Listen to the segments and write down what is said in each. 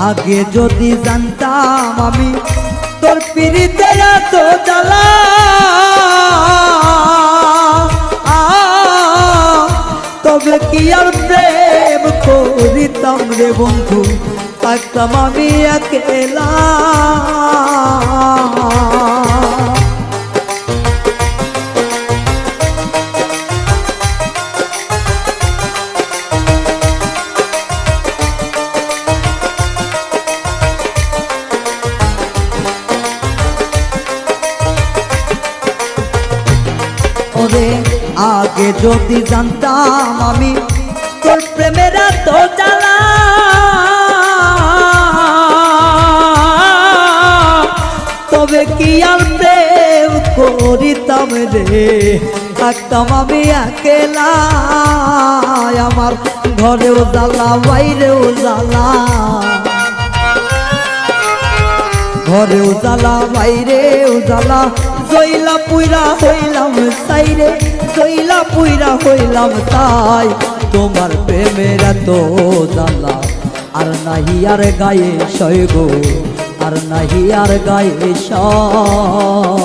আগে যদি জানতাম আমি তোর পিরিতে এত জ্বালা, তবে কি আর প্রেম করিতাম রে বন্ধু, থাকতাম আমি একলা। ওরে আগে যদি জানতাম আমি তোর প্রেমের এত জ্বালা, তবে কি আর প্রেম করিতাম রে, থাকতাম আমি একলা। আমার ঘরেও জ্বালা বাইরেও জ্বালা, ঘরেও জ্বালা বাইরেও জ্বালা, জইলা পুইরা হইলাম সাইরে, জইলা পুইরা হইলাম তাই। তোমার প্রেমের এত জ্বালা আর নাহি আর গায়ে সয় গো, আর নাহি আর গায়ে সয়।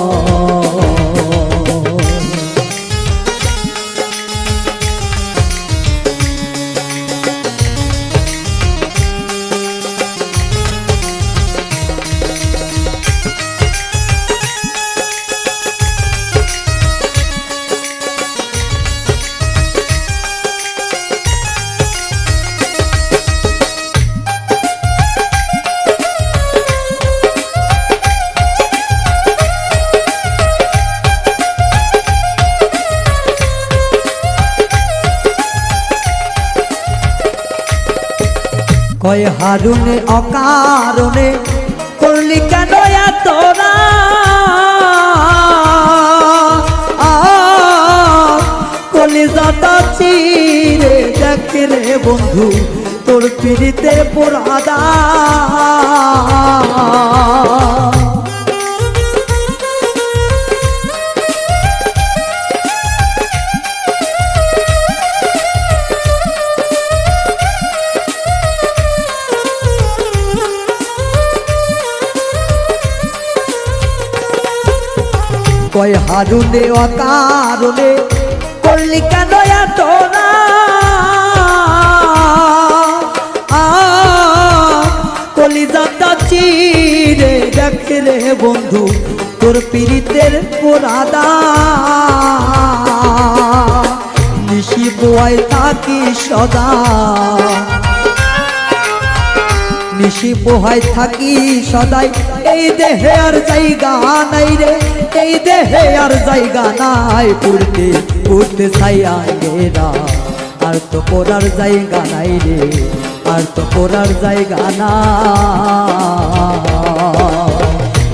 কয় হারুনে অকারণে করলি কেন তোরা, কলিজাটা চিরে দেখে রে বন্ধু তোর পিড়িতে পোড়াদা। কয় হারুনে অকারণে করলি কেন তোরা, কলিজাটা চিরে দেখে রে বন্ধু তোর পিরিতের পোড়াদা। নিশি পোয়ায় থাকি সদা, নিশি পোহায় থাকি সদাই, এই দেহে আর জায়গা নাই রে, এই দেহে আর জায়গা নাই। পড়তে পড়তে ছাইয়া গেরা, আর তো পড়ার জায়গা নাই রে, আর তো পড়ার জায়গা নাই।